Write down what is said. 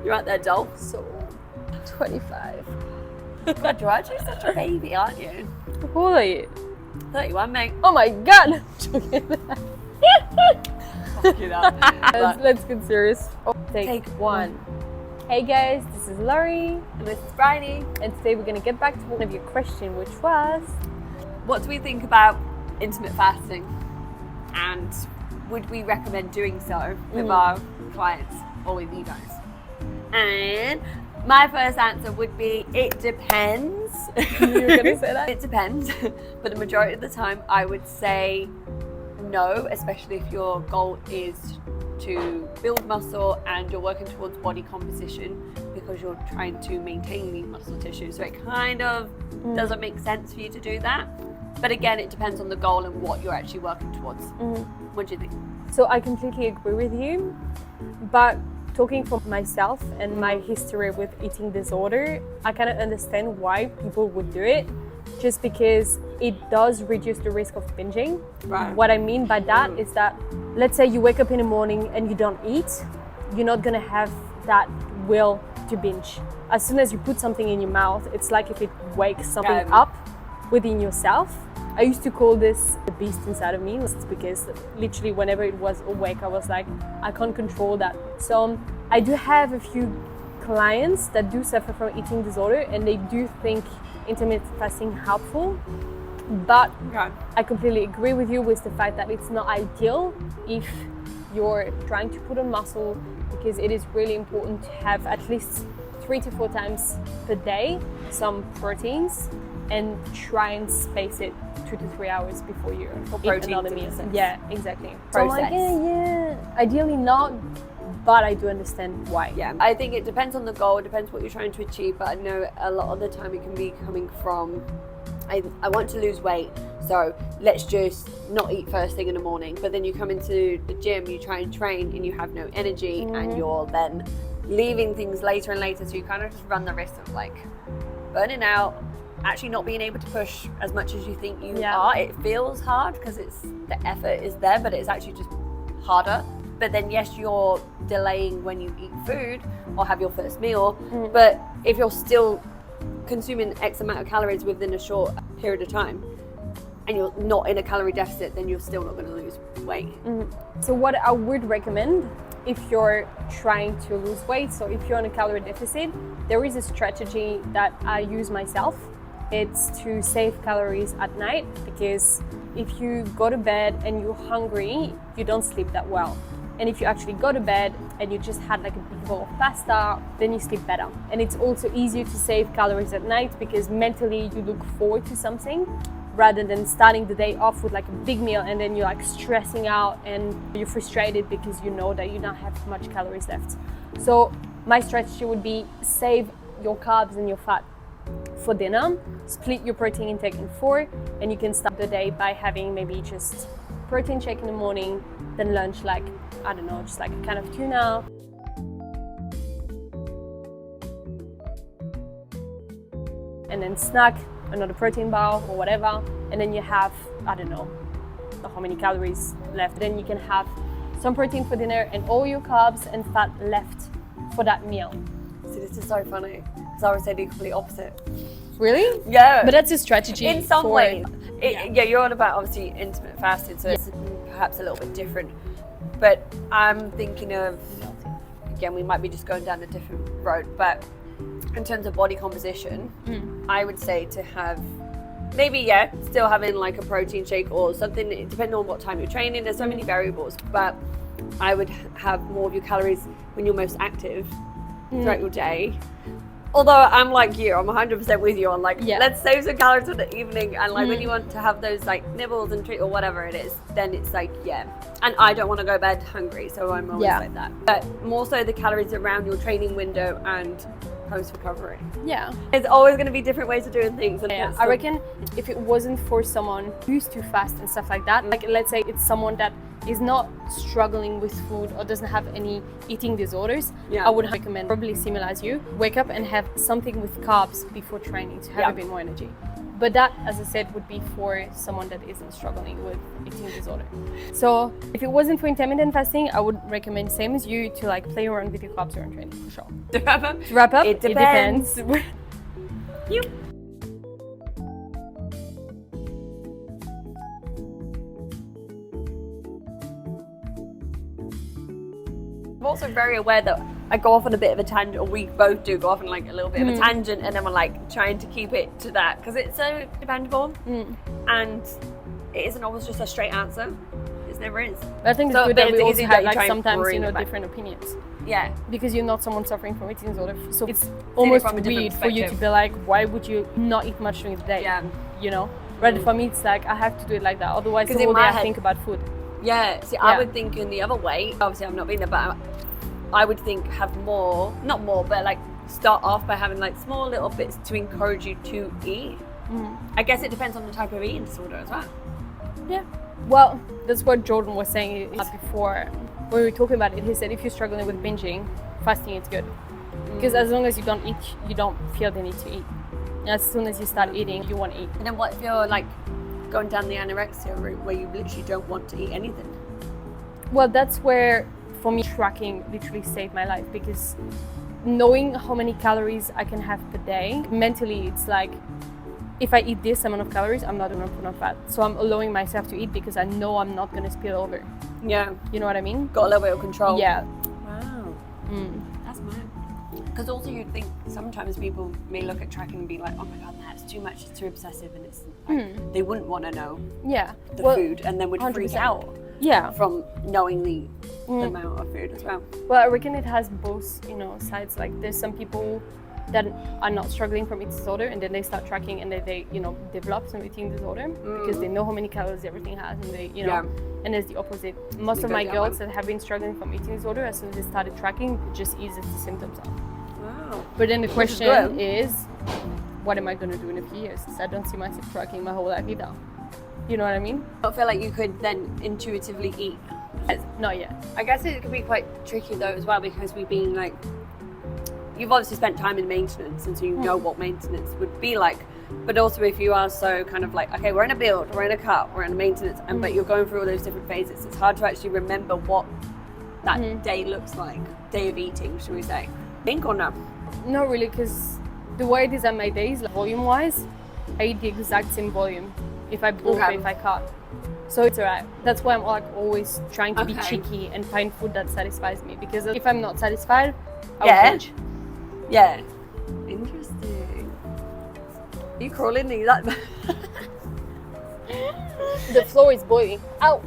You're out there, doll. So 25. God, you're actually such a baby, aren't you? Holy. 31, mate. Oh my god. Fucking hell. Let's get serious. Take one. one. Hey guys, this is Laurie. And this is Bryony. And today we're going to get back to one of your questions, which was... What do we think about intermittent fasting? And would we recommend doing so with our clients or with you guys? And my first answer would be, it depends. You were going to say that? It depends. But the majority of the time, I would say no, especially if your goal is to build muscle and you're working towards body composition because you're trying to maintain lean muscle tissue. So it kind of doesn't make sense for you to do that. But again, it depends on the goal and what you're actually working towards. What do you think? So I completely agree with you, but talking for myself and my history with eating disorder, I kind of understand why people would do it, just because it does reduce the risk of binging. Right. What I mean by that is that, let's say you wake up in the morning and you don't eat, you're not gonna have that will to binge. As soon as you put something in your mouth, it's like if it wakes something up within yourself. I used to call this the beast inside of me. It's because literally whenever it was awake, I was like, I can't control that. So I do have a few clients that do suffer from eating disorder and they do think intermittent fasting helpful. But I completely agree with you with the fact that it's not ideal if you're trying to put on muscle, because it is really important to have at least 3 to 4 times per day some proteins and try and space it 2 to 3 hours before you eat another meal. Yeah, exactly. So I'm like, yeah, ideally not, but I do understand why. Yeah, I think it depends on the goal, it depends what you're trying to achieve, but I know a lot of the time it can be coming from, I want to lose weight, so let's just not eat first thing in the morning. But then you come into the gym, you try and train and you have no energy and you're then leaving things later and later, so you kind of just run the risk of like burning out, actually not being able to push as much as you think you are. It feels hard because the effort is there, but it's actually just harder. But then yes, you're delaying when you eat food or have your first meal, but if you're still consuming X amount of calories within a short period of time and you're not in a calorie deficit, then you're still not going to lose weight. So what I would recommend if you're trying to lose weight, so if you're on a calorie deficit, there is a strategy that I use myself. It's to save calories at night, because if you go to bed and you're hungry, you don't sleep that well. And if you actually go to bed and you just had like a big bowl of pasta, then you sleep better. And it's also easier to save calories at night because mentally you look forward to something rather than starting the day off with like a big meal and then you're like stressing out and you're frustrated because you know that you don't have much calories left. So my strategy would be save your carbs and your fat for dinner, split your protein intake in 4, and you can start the day by having maybe just protein shake in the morning, then lunch like, I don't know, just like a can of tuna. And then snack, another protein bar or whatever, and then you have, I don't know how many calories left. Then you can have some protein for dinner and all your carbs and fat left for that meal. See, this is so funny because I would say the complete opposite. Really? Yeah. But that's a strategy. In some ways. Yeah, you're on about obviously intermittent fasting, so it's perhaps a little bit different. But I'm thinking of, again, we might be just going down a different road, but in terms of body composition, I would say to have maybe, still having like a protein shake or something, depending on what time you're training. There's so many variables, but I would have more of your calories when you're most active throughout your day. Although I'm like you, I'm 100% with you on like, let's save some calories for the evening, and like when you want to have those like nibbles and treat or whatever it is, then it's like, and I don't want to go to bed hungry, so I'm always like that. But more so the calories around your training window and post-recovery. Yeah. There's always going to be different ways of doing things. And I reckon if it wasn't for someone who used to fast and stuff like that, like let's say it's someone that is not struggling with food or doesn't have any eating disorders, I would recommend, probably similar as you, wake up and have something with carbs before training to have a bit more energy. But that, as I said, would be for someone that isn't struggling with eating disorder. So if it wasn't for intermittent fasting, I would recommend, same as you, to like play around with your carbs during training, for sure. To wrap up, To wrap up, it depends. You. I'm also very aware that I go off on a bit of a tangent, or we both do go off on like a little bit of a tangent, and then we're like trying to keep it to that because it's so dependable, and it isn't always just a straight answer. It never is. I think it's So, good but that we it's also easy have that you like try and sometimes, bring you know, it back. different opinions. Yeah, Because you're not someone suffering from eating disorder. So it's almost from a different weird for you to perspective. be like, why would you not eat much during the day? Yeah. You know? Rather for me, it's like, I have to do it like that. Otherwise, the 'Cause in whole day my I head- think about food. yeah. See, I would think in the other way. Obviously, I've not been there, but I would think have more, not more, but like start off by having like small little bits to encourage you to eat. I guess it depends on the type of eating disorder as well. Yeah. Well, that's what Jordan was saying before when we were talking about it. He said if you're struggling with binging, fasting is good. Because as long as you don't eat, you don't feel the need to eat. And as soon as you start eating, you want to eat. And then what if you're like going down the anorexia route where you literally don't want to eat anything? Well, that's where, for me, tracking literally saved my life, because knowing how many calories I can have per day, mentally it's like, if I eat this amount of calories, I'm not gonna put on fat. So I'm allowing myself to eat because I know I'm not gonna spill over. Yeah. You know what I mean? Got a little bit of control. Yeah. Wow. That's mad. Because also you'd think sometimes people may look at tracking and be like, oh my God, that's too much, it's too obsessive, and it's like, they wouldn't want to know Yeah. the Well, food and then would freak 100%. out Yeah. from knowing the amount of food as well. Well, I reckon it has both, you know, sides. Like there's some people that are not struggling from eating disorder, and then they start tracking and they you know, develop some eating disorder because they know how many calories everything has, and they, you know, and there's the opposite. Most of my girls that have been struggling from eating disorder, as soon as they started tracking, it just eases the symptoms off. Wow. But then the is question good. is, what am I going to do in a few years? I don't see myself tracking my whole life either. You know what I mean? I feel like you could then intuitively eat. Not yet. I guess it could be quite tricky though as well, because we've been like, you've obviously spent time in maintenance, and so you know what maintenance would be like. But also if you are so kind of like, okay, we're in a build, we're in a cut, we're in a maintenance, and but you're going through all those different phases, it's hard to actually remember what that day looks like, day of eating, should we say. Think or no? Not really, because the way I design my days, like volume-wise, I eat the exact same volume if I bulk or if I cut. So it's alright. That's why I'm like always trying to be cheeky and find food that satisfies me, because if I'm not satisfied, I will binge. Yeah. Interesting. Are you crawling in that? The floor is boiling. Ow!